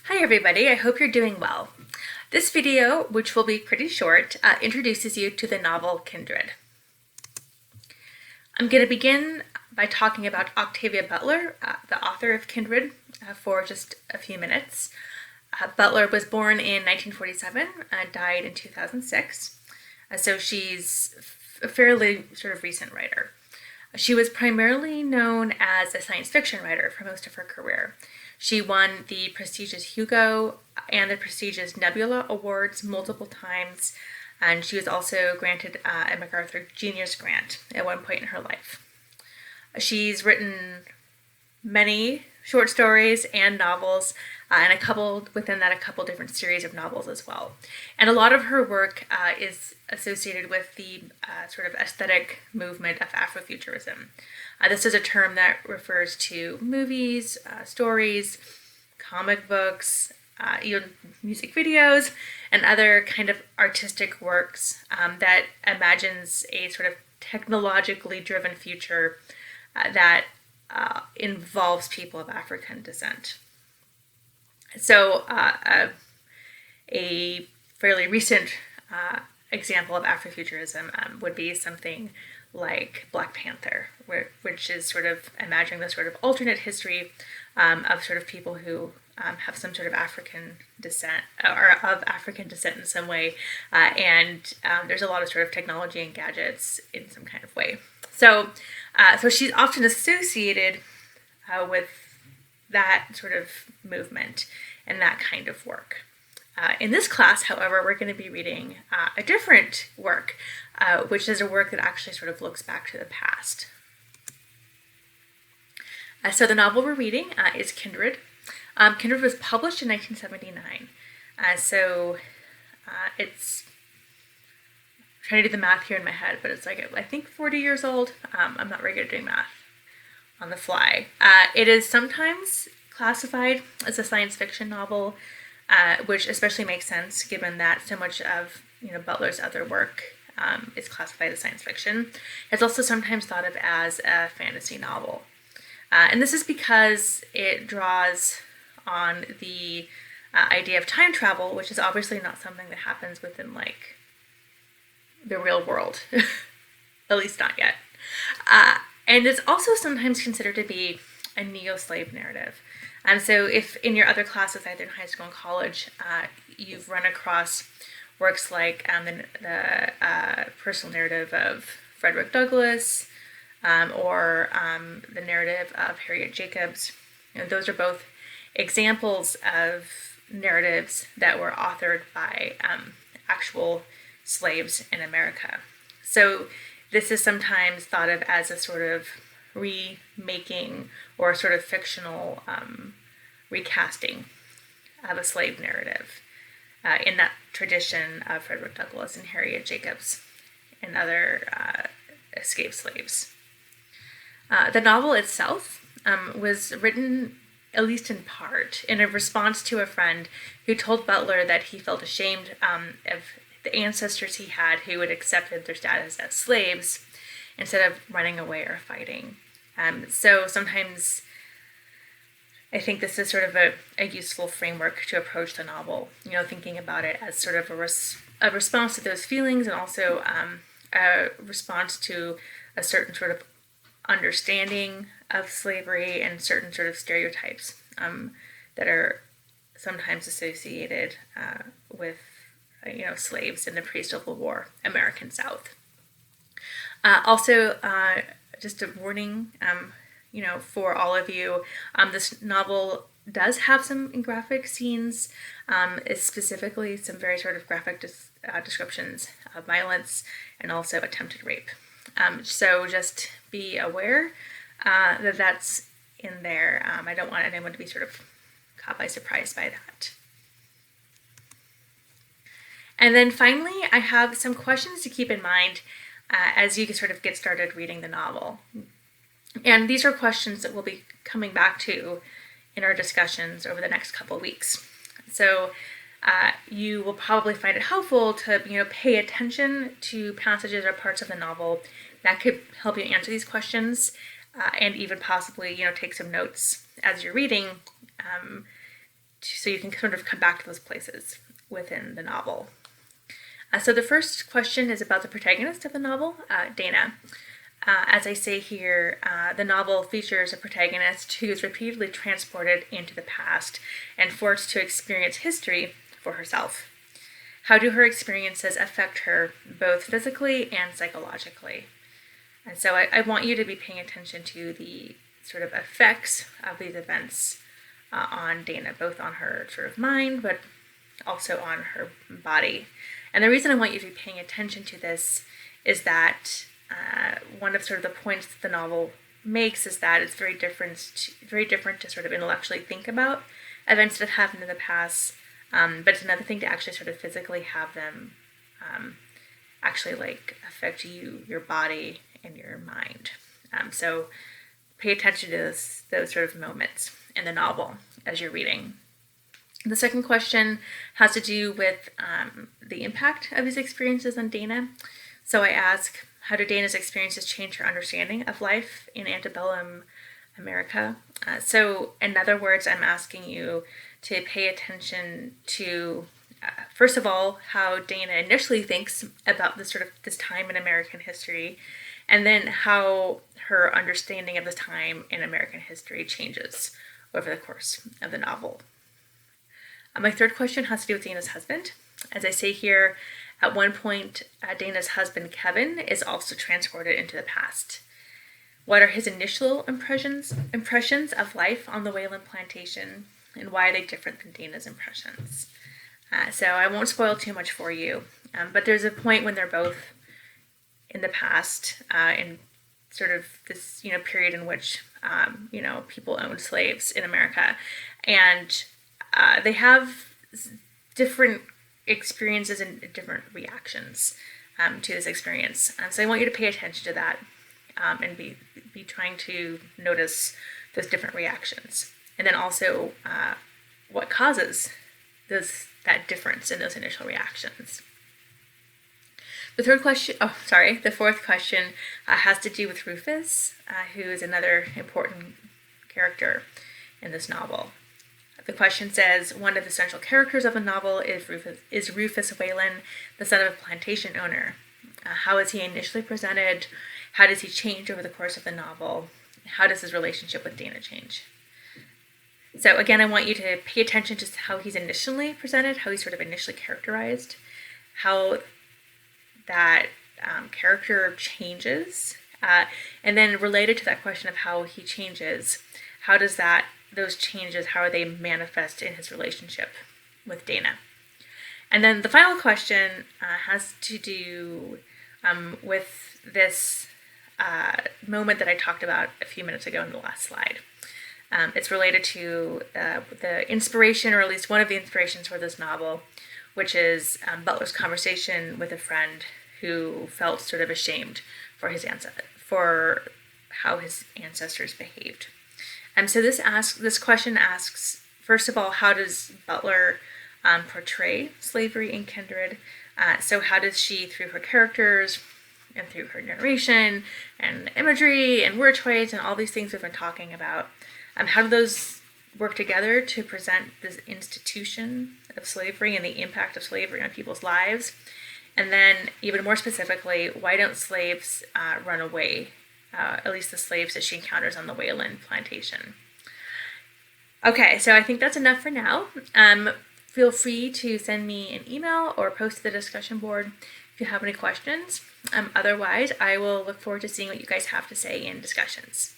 Hi everybody, I hope you're doing well. This video, which will be pretty short, introduces you to the novel Kindred. I'm going to begin by talking about Octavia Butler, the author of Kindred, for just a few minutes. Butler was born in 1947, died in 2006, so she's a fairly sort of recent writer. She was primarily known as a science fiction writer for most of her career. She won the prestigious Hugo and the prestigious Nebula Awards multiple times, and she was also granted a MacArthur Genius Grant at one point in her life. She's written many short stories and novels, and a couple different series of novels as well. And a lot of her work is associated with the sort of aesthetic movement of Afrofuturism. This is a term that refers to movies, stories, comic books, even music videos, and other kind of artistic works that imagines a sort of technologically driven future that involves people of African descent. So a fairly recent example of Afrofuturism would be something like Black Panther, which is sort of imagining the sort of alternate history of sort of people who have some sort of African descent or of African descent in some way, and there's a lot of sort of technology and gadgets in some kind of way. So she's often associated with that sort of movement and that kind of work. In this class, however, we're going to be reading a different work, which is a work that actually sort of looks back to the past. So the novel we're reading is Kindred. Kindred was published in 1979. It's I'm trying to do the math here in my head, but it's like I think 40 years old. I'm not very good at doing math on the fly. It is sometimes classified as a science fiction novel, which especially makes sense given that so much of Butler's other work is classified as science fiction. It's also sometimes thought of as a fantasy novel, and this is because it draws on the idea of time travel, which is obviously not something that happens within like the real world, at least not yet. And it's also sometimes considered to be a neo-slave narrative. So if in your other classes, either in high school and college, you've run across works like the personal narrative of Frederick Douglass or the narrative of Harriet Jacobs, those are both examples of narratives that were authored by actual slaves in America. So this is sometimes thought of as a sort of remaking or a sort of fictional recasting of a slave narrative in that tradition of Frederick Douglass and Harriet Jacobs and other escaped slaves. The novel itself was written, at least in part, in a response to a friend who told Butler that he felt ashamed of the ancestors he had who had accepted their status as slaves instead of running away or fighting. So sometimes I think this is sort of a useful framework to approach the novel, thinking about it as sort of a response to those feelings and also a response to a certain sort of understanding of slavery and certain sort of stereotypes that are sometimes associated with slaves in the pre-Civil War American South. Also, just a warning, for all of you, this novel does have some graphic scenes, specifically some very sort of graphic descriptions of violence and also attempted rape. So just be aware that that's in there. I don't want anyone to be sort of caught by surprise by that. And then finally, I have some questions to keep in mind as you sort of get started reading the novel. And these are questions that we'll be coming back to in our discussions over the next couple weeks. So you will probably find it helpful to pay attention to passages or parts of the novel that could help you answer these questions, and even possibly take some notes as you're reading so you can sort of come back to those places within the novel. So the first question is about the protagonist of the novel, Dana. As I say here, the novel features a protagonist who is repeatedly transported into the past and forced to experience history for herself. How do her experiences affect her both physically and psychologically? And so I want you to be paying attention to the sort of effects of these events on Dana, both on her sort of mind, but also on her body. And the reason I want you to be paying attention to this is that one of sort of the points that the novel makes is that it's very different to sort of intellectually think about events that have happened in the past, but it's another thing to actually sort of physically have them actually like affect you, your body, and your mind. So pay attention to those sort of moments in the novel as you're reading. The second question has to do with the impact of these experiences on Dana. So I ask, how do Dana's experiences change her understanding of life in antebellum America? So in other words, I'm asking you to pay attention to, first of all, how Dana initially thinks about this time in American history, and then how her understanding of the time in American history changes over the course of the novel. My third question has to do with Dana's husband. As I say here, at one point, Dana's husband, Kevin, is also transported into the past. What are his initial impressions of life on the Wayland plantation, and why are they different than Dana's impressions? So I won't spoil too much for you, but there's a point when they're both in the past, in sort of this, period in which, people owned slaves in America, and they have different experiences and different reactions to this experience. So I want you to pay attention to that and be trying to notice those different reactions. And then also what causes that difference in those initial reactions. The fourth question has to do with Rufus, who is another important character in this novel. The question says, one of the central characters of the novel is Rufus Wayland, the son of a plantation owner. How is he initially presented? How does he change over the course of the novel? How does his relationship with Dana change? So again, I want you to pay attention to how he's initially presented, how he's sort of initially characterized, how that character changes, and then related to that question of how he changes, how does those changes, how are they manifest in his relationship with Dana? And then the final question has to do with this moment that I talked about a few minutes ago in the last slide. It's related to the inspiration, or at least one of the inspirations for this novel, which is Butler's conversation with a friend who felt sort of ashamed for how his ancestors behaved. So this question asks, first of all, how does Butler portray slavery in Kindred? So how does she, through her characters and through her narration and imagery and word choice and all these things we've been talking about, how do those work together to present this institution of slavery and the impact of slavery on people's lives? And then even more specifically, why don't slaves run away? At least the slaves that she encounters on the Wayland plantation. Okay, so I think that's enough for now. Feel free to send me an email or post to the discussion board if you have any questions. Otherwise, I will look forward to seeing what you guys have to say in discussions.